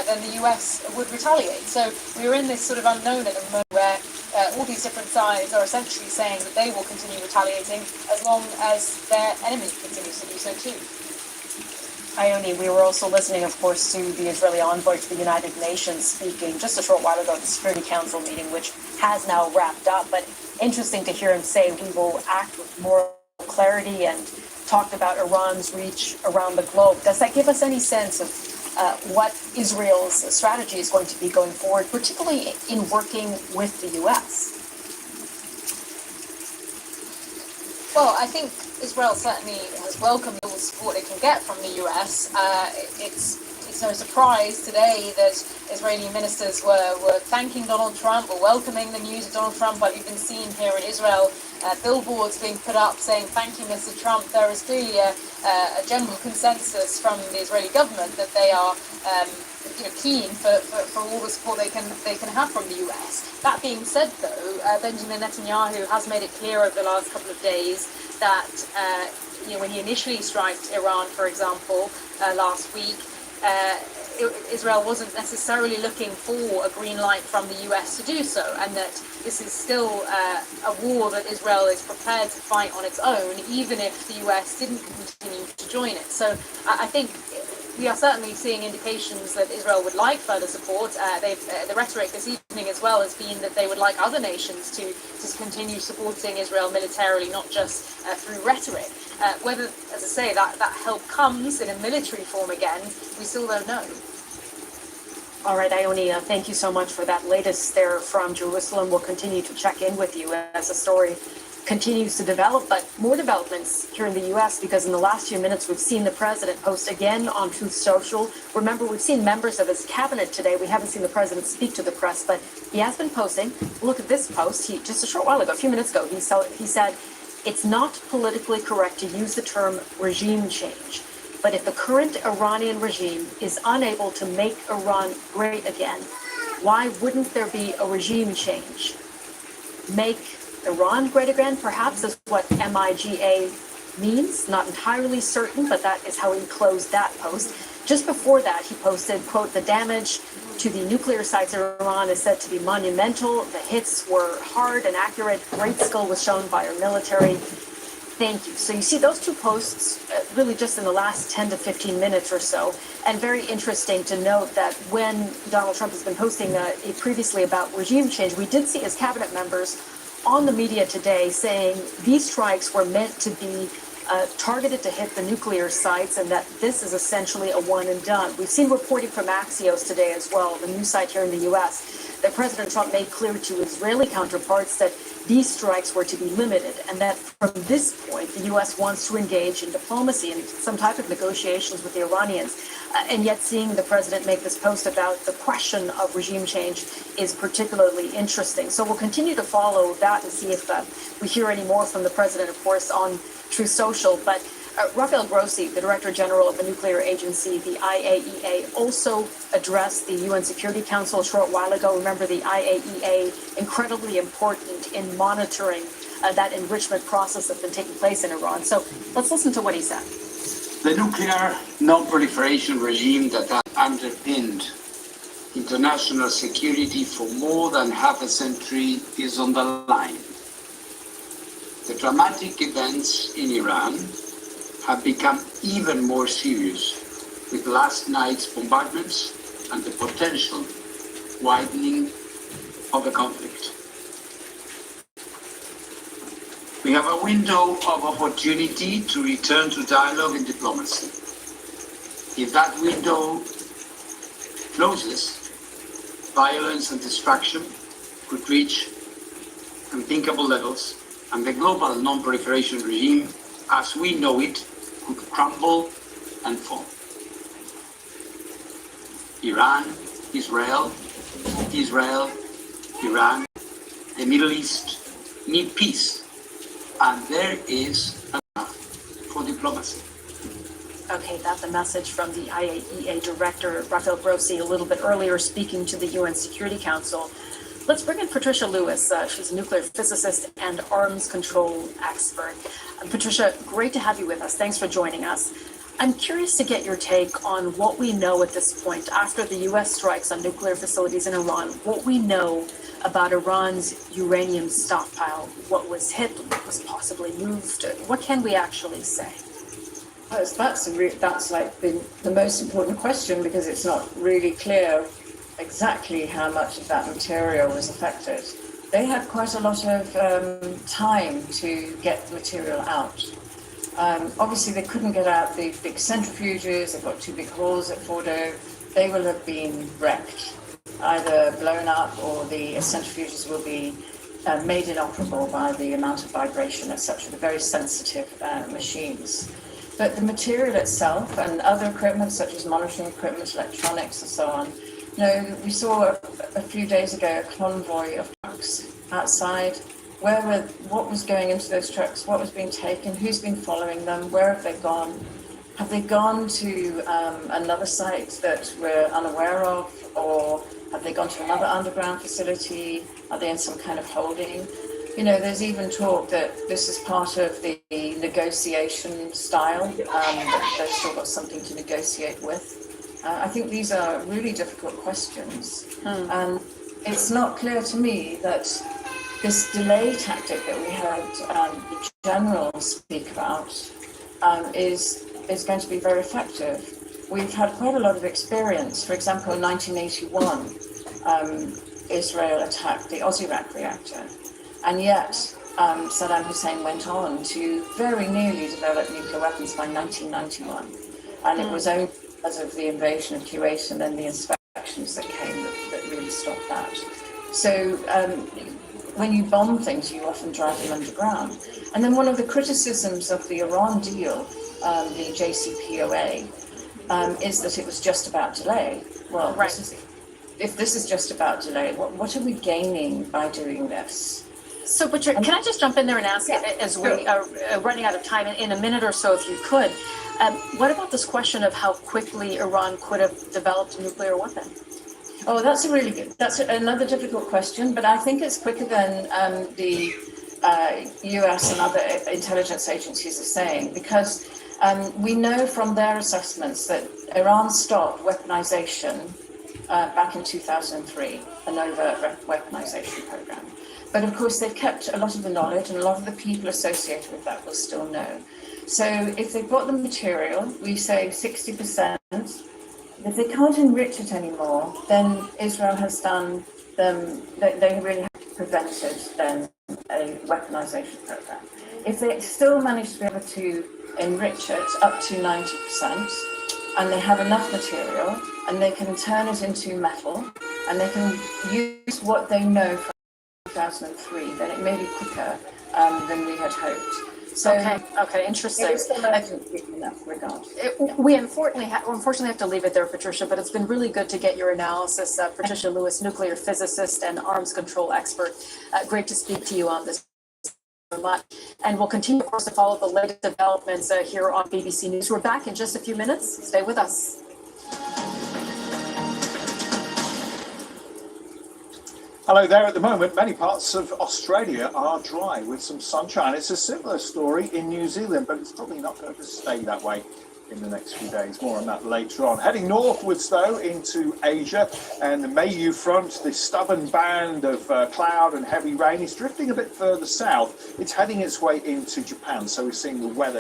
then the US would retaliate. So we're in this sort of unknown at the moment where all these different sides are essentially saying that they will continue retaliating as long as their enemy continues to do so too. Ione, we were also listening, of course, to the Israeli envoy to the United Nations speaking just a short while ago at the Security Council meeting, which has now wrapped up. But interesting to hear him say we will act with more clarity, and talked about Iran's reach around the globe. Does that give us any sense of what Israel's strategy is going to be going forward, particularly in working with the U.S.? Well, I think Israel certainly has welcomed all the support it can get from the US. It's no surprise today that Israeli ministers were thanking Donald Trump, were welcoming the news of Donald Trump, like we've been seeing here in Israel. Billboards being put up saying, "Thank you, Mr. Trump." There is clearly a general consensus from the Israeli government that they are keen for all the support they can have from the US. That being said, though, Benjamin Netanyahu has made it clear over the last couple of days that when he initially struck Iran, for example, last week, Israel wasn't necessarily looking for a green light from the US to do so, and that this is still a war that Israel is prepared to fight on its own, even if the US didn't continue to join it. So I think we are certainly seeing indications that Israel would like further support. The rhetoric this evening as well has been that they would like other nations to continue supporting Israel militarily, not just through rhetoric. Whether, as I say, that help comes in a military form again, we still don't know. All right, Ione, thank you so much for that latest there from Jerusalem. We'll continue to check in with you as the story continues to develop, but more developments here in the U.S. because in the last few minutes we've seen the president post again on Truth Social. Remember, we've seen members of his cabinet today. We haven't seen the president speak to the press, but he has been posting. Look at this post. Just a short while ago, a few minutes ago, he said, "It's not politically correct to use the term regime change, but if the current Iranian regime is unable to make Iran great again, why wouldn't there be a regime change? Make Iran great again," perhaps is what MIGA means. Not entirely certain, but that is how he closed that post. Just before that, he posted, quote, "The damage to the nuclear sites in Iran is said to be monumental. The hits were hard and accurate. Great skill was shown by our military. Thank you." So you see those two posts really just in the last 10 to 15 minutes or so. And very interesting to note that when Donald Trump has been posting previously about regime change, we did see his cabinet members on the media today saying these strikes were meant to be targeted to hit the nuclear sites and that this is essentially a one and done. We've seen reporting from Axios today as well, the news site here in the U.S., that President Trump made clear to Israeli counterparts that these strikes were to be limited and that from this point, the U.S. wants to engage in diplomacy and some type of negotiations with the Iranians. And yet seeing the president make this post about the question of regime change is particularly interesting. So we'll continue to follow that and see if we hear any more from the president, of course, on Truth Social. But Rafael Grossi, the Director General of the nuclear agency, the IAEA, also addressed the UN Security Council a short while ago. Remember, the IAEA, incredibly important in monitoring that enrichment process that's been taking place in Iran. So let's listen to what he said. The nuclear non-proliferation regime that has underpinned international security for more than half a century is on the line. The dramatic events in Iran have become even more serious with last night's bombardments and the potential widening of the conflict. We have a window of opportunity to return to dialogue and diplomacy. If that window closes, violence and destruction could reach unthinkable levels, and the global non-proliferation regime, as we know it, could crumble and fall. Iran, Israel, Iran, the Middle East need peace. And there is enough for diplomacy. Okay, that's a message from the IAEA Director, Rafael Grossi, a little bit earlier speaking to the UN Security Council. Let's bring in Patricia Lewis. She's a nuclear physicist and arms control expert. Patricia, great to have you with us. Thanks for joining us. I'm curious to get your take on what we know at this point, after the US strikes on nuclear facilities in Iran, what we know about Iran's uranium stockpile, what was hit, what was possibly moved. What can we actually say? That's like the most important question, because it's not really clear exactly how much of that material was affected. They had quite a lot of time to get the material out. Obviously, they couldn't get out the big centrifuges. They've got two big holes at Fordo. They will have been wrecked, either blown up, or the centrifuges will be made inoperable by the amount of vibration, etc. They're very sensitive machines. But the material itself and other equipment, such as monitoring equipment, electronics, and so on. We saw a few days ago a convoy of trucks outside. What was going into those trucks? What was being taken? Who's been following them? Where have they gone? Have they gone to another site that we're unaware of, or have they gone to another underground facility? Are they in some kind of holding? There's even talk that this is part of the negotiation style, that they've still got something to negotiate with. I think these are really difficult questions. And it's not clear to me that this delay tactic that we heard the general speak about is going to be very effective. We've had quite a lot of experience. For example, in 1981, Israel attacked the Osirak reactor. And yet, Saddam Hussein went on to very nearly develop nuclear weapons by 1991. And it was only because of the invasion of Kuwait and then the inspections that came that really stopped that. So when you bomb things, you often drive them underground. And then one of the criticisms of the Iran deal, the JCPOA, is that it was just about delay. Well, right. If this is just about delay, what are we gaining by doing this? So, Butcher, can I just jump in there and ask, as we are running out of time, in a minute or so, if you could, what about this question of how quickly Iran could have developed a nuclear weapon? Oh, that's another difficult question, but I think it's quicker than the US and other intelligence agencies are saying, because we know from their assessments that Iran stopped weaponization back in 2003, an overt weaponization program. But of course, they've kept a lot of the knowledge, and a lot of the people associated with that will still know. So if they've got the material, we say 60%. If they can't enrich it anymore, then Israel has done them, they really have prevented then a weaponization program. If they still manage to be able to enrich it up to 90%, and they have enough material, and they can turn it into metal, and they can use what they know from 2003, then it may be quicker than we had hoped. So, okay, interesting. It is still in that regard. We unfortunately have to leave it there, Patricia, but it's been really good to get your analysis. Patricia Lewis, nuclear physicist and arms control expert. Great to speak to you on this. Much. And we'll continue, of course, to follow the latest developments here on BBC News. We're back in just a few minutes. Stay with us. Hello there. At the moment, many parts of Australia are dry with some sunshine. It's a similar story in New Zealand, but it's probably not going to stay that way in the next few days. More on that later on. Heading northwards, though, into Asia, and the Mayu front, this stubborn band of cloud and heavy rain is drifting a bit further south. It's heading its way into Japan, so we're seeing the weather